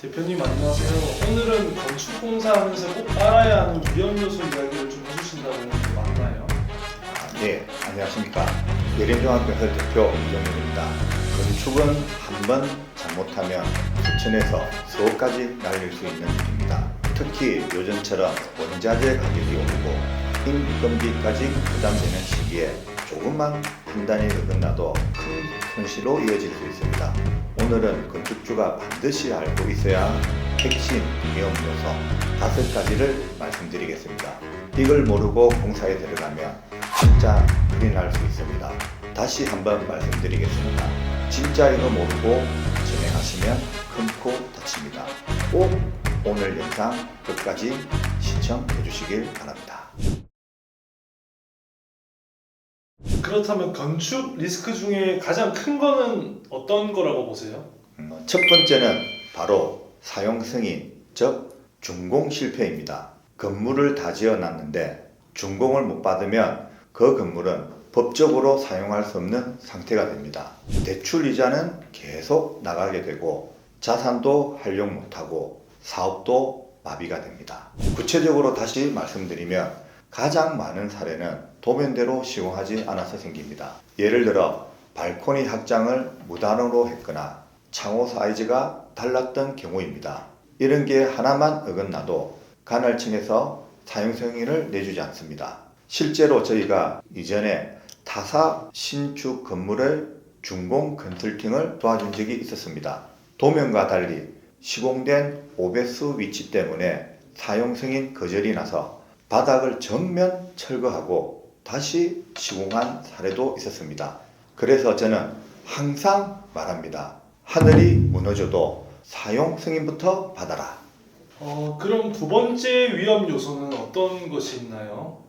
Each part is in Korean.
대표님 안녕하세요. 오늘은 건축공사하면서 꼭 알아야 하는 위험 요소 이야기를 좀 해주신다고 했는데 맞나요? 네, 안녕하십니까. 예림종합건설 대표 이정민입니다. 건축은 한 번 잘못하면 수천에서 수억까지 날릴 수 있는 일입니다. 특히 요즘처럼 원자재 가격이 오르고 인건비까지 부담되는 시기에 조금만 판단이 어긋나도 큰 손실로 이어질 수 있습니다. 오늘은 건축주가 반드시 알고 있어야 하는 핵심 위험 요소 5가지를 말씀드리겠습니다. 이걸 모르고 공사에 들어가면 진짜 큰일 날 수 있습니다. 다시 한번 말씀드리겠습니다. 진짜 이거 모르고 진행하시면 큰 코 다칩니다. 꼭 오늘 영상 끝까지 시청해 주시길 바랍니다. 그렇다면 건축 리스크 중에 가장 큰 거는 어떤 거라고 보세요? 첫 번째는 바로 사용 승인, 즉 준공 실패입니다. 건물을 다 지어놨는데 준공을 못 받으면 그 건물은 법적으로 사용할 수 없는 상태가 됩니다. 대출 이자는 계속 나가게 되고 자산도 활용 못하고 사업도 마비가 됩니다. 구체적으로 다시 말씀드리면 가장 많은 사례는 도면대로 시공하지 않아서 생깁니다. 예를 들어 발코니 확장을 무단으로 했거나 창호 사이즈가 달랐던 경우입니다. 이런 게 하나만 어긋나도 관할청에서 사용 승인을 내주지 않습니다. 실제로 저희가 이전에 타사 신축 건물의 준공 컨설팅을 도와준 적이 있었습니다. 도면과 달리 시공된 오배수 위치 때문에 사용 승인 거절이 나서 바닥을 전면 철거하고 다시 시공한 사례도 있었습니다. 그래서 저는 항상 말합니다. 하늘이 무너져도 사용 승인부터 받아라. 그럼 두 번째 위험 요소는 어떤 것이 있나요?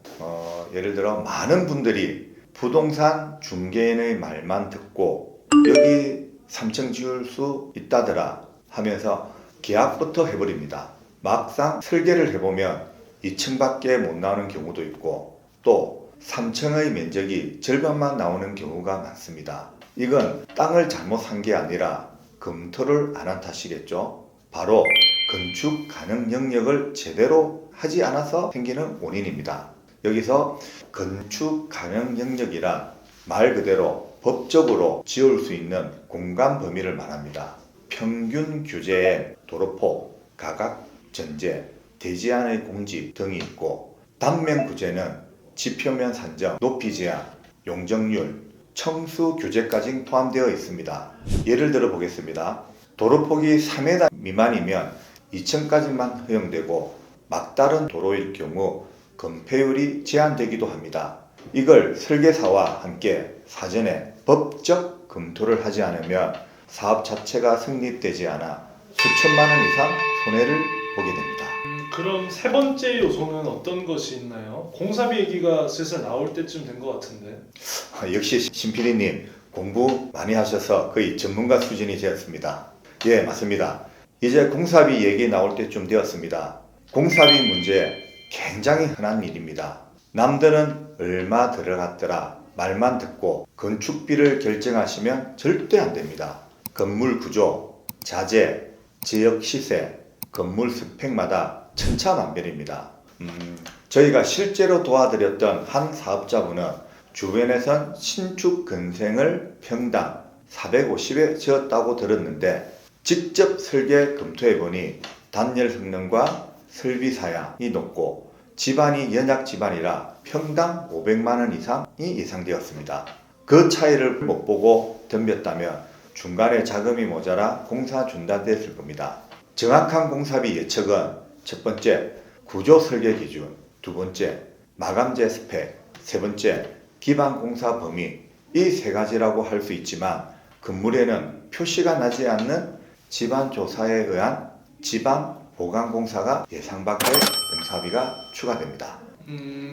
예를 들어 많은 분들이 부동산 중개인의 말만 듣고 여기 3층 지을 수 있다더라 하면서 계약부터 해버립니다. 막상 설계를 해보면 2층밖에 못 나오는 경우도 있고 또 3층의 면적이 절반만 나오는 경우가 많습니다. 이건 땅을 잘못 산 게 아니라 검토를 안 한 탓이겠죠. 바로 건축 가능 영역을 제대로 하지 않아서 생기는 원인입니다. 여기서 건축 가능 영역이란 말 그대로 법적으로 지을 수 있는 공간 범위를 말합니다. 평균 규제엔 도로폭, 가각, 전제, 대지안의 공지 등이 있고 단면 구제는 지표면 산정, 높이 제한, 용적률, 청수 규제까지 포함되어 있습니다. 예를 들어 보겠습니다. 도로폭이 3m 미만이면 2층까지만 허용되고 막다른 도로일 경우 건폐율이 제한되기도 합니다. 이걸 설계사와 함께 사전에 법적 검토를 하지 않으면 사업 자체가 성립되지 않아 수천만 원 이상 손해를 보게 됩니다. 그럼 세 번째 요소는 어떤 것이 있나요? 공사비 얘기가 슬슬 나올 때쯤 된 것 같은데. 역시 신PD님 공부 많이 하셔서 거의 전문가 수준이 되었습니다. 예, 맞습니다. 이제 공사비 얘기 나올 때쯤 되었습니다. 공사비 문제 굉장히 흔한 일입니다. 남들은 얼마 들어갔더라 말만 듣고 건축비를 결정하시면 절대 안 됩니다. 건물 구조, 자재, 지역 시세, 건물 스펙마다 천차만별입니다. 저희가 실제로 도와드렸던 한 사업자분은 주변에선 신축 건생을 평당 450에 지었다고 들었는데 직접 설계 검토해보니 단열 성능과 설비 사양이 높고 집안이 연약 집안이라 평당 500만 원 이상이 예상되었습니다. 그 차이를 못 보고 덤볐다면 중간에 자금이 모자라 공사 중단됐을 겁니다. 정확한 공사비 예측은 첫 번째 구조 설계 기준, 두 번째 마감재 스펙, 세 번째 기반 공사 범위, 이 세 가지라고 할 수 있지만 건물에는 표시가 나지 않는 집안 조사에 의한 지방 보강 공사가 예상 밖의 공사비가 추가됩니다.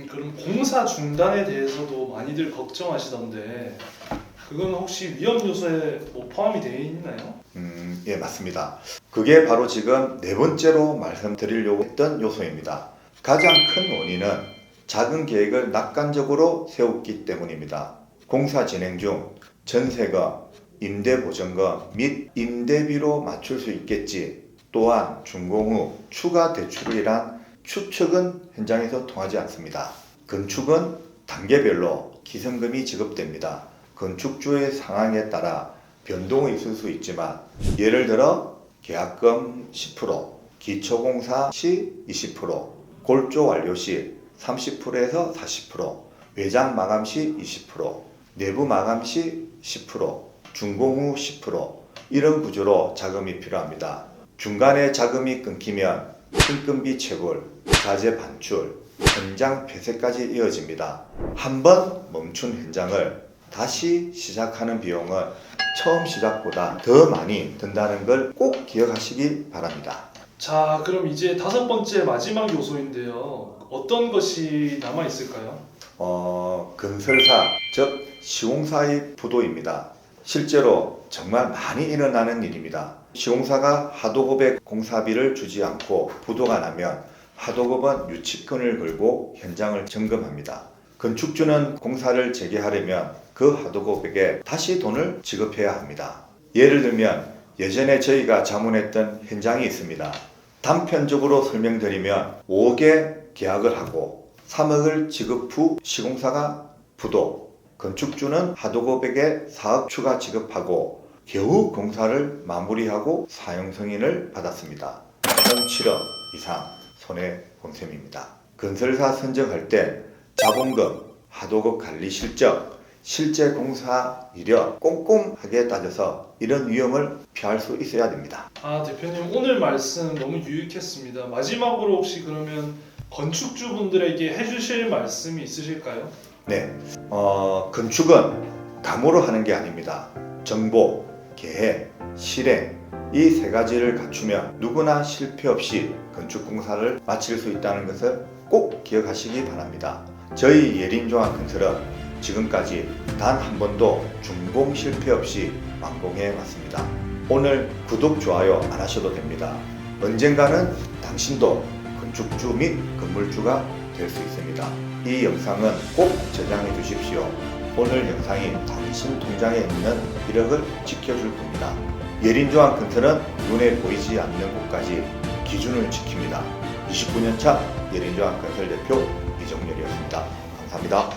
그럼 공사 중단에 대해서도 많이들 걱정하시던데 그건 혹시 위험 요소에 포함이 되어 있나요? 예, 맞습니다. 그게 바로 지금 네 번째로 말씀드리려고 했던 요소입니다. 가장 큰 원인은 작은 계획을 낙관적으로 세웠기 때문입니다. 공사 진행 중 전세금, 임대보증금 및 임대비로 맞출 수 있겠지 또한 준공 후 추가 대출이란 추측은 현장에서 통하지 않습니다. 건축은 단계별로 기성금이 지급됩니다. 건축주의 상황에 따라 변동이 있을 수 있지만 예를 들어 계약금 10%, 기초공사 시 20%, 골조 완료 시 30%에서 40%, 외장 마감 시 20%, 내부 마감 시 10%, 준공 후 10% 이런 구조로 자금이 필요합니다. 중간에 자금이 끊기면 인건비 체불, 자재 반출, 현장 폐쇄까지 이어집니다. 한번 멈춘 현장을 다시 시작하는 비용은 처음 시작보다 더 많이 든다는 걸 꼭 기억하시기 바랍니다. 자, 그럼 이제 5번째 마지막 요소인데요. 어떤 것이 남아 있을까요? 건설사, 즉 시공사의 부도입니다. 실제로 정말 많이 일어나는 일입니다. 시공사가 하도급의 공사비를 주지 않고 부도가 나면 하도급은 유치권을 걸고 현장을 점검합니다. 건축주는 공사를 재개하려면 그 하도급에게 다시 돈을 지급해야 합니다. 예를 들면 예전에 저희가 자문했던 현장이 있습니다. 단편적으로 설명드리면 5억에 계약을 하고 3억을 지급 후 시공사가 부도, 건축주는 하도급에게 4억 추가 지급하고 겨우 공사를 마무리하고 사용 승인을 받았습니다. 총 7억 이상 손해본 셈입니다. 건설사 선정할 때 자본금, 하도급 관리 실적, 실제 공사 이력 꼼꼼하게 따져서 이런 위험을 피할 수 있어야 됩니다. 대표님 오늘 말씀 너무 유익했습니다. 마지막으로 혹시 그러면 건축주분들에게 해주실 말씀이 있으실까요? 네, 건축은 감으로 하는 게 아닙니다. 정보, 계획, 실행 이 세 가지를 갖추면 누구나 실패 없이 건축공사를 마칠 수 있다는 것을 꼭 기억하시기 바랍니다. 저희 예린종합건설은 지금까지 단 한 번도 준공 실패 없이 완공해 왔습니다. 오늘 구독, 좋아요 안 하셔도 됩니다. 언젠가는 당신도 건축주 및 건물주가 될 수 있습니다. 이 영상은 꼭 저장해 주십시오. 오늘 영상이 당신 통장에 있는 1억을 지켜줄 겁니다. 예린종합건설은 눈에 보이지 않는 곳까지 기준을 지킵니다. 29년차 예린종합건설 대표 이정렬이었습니다. 감사합니다.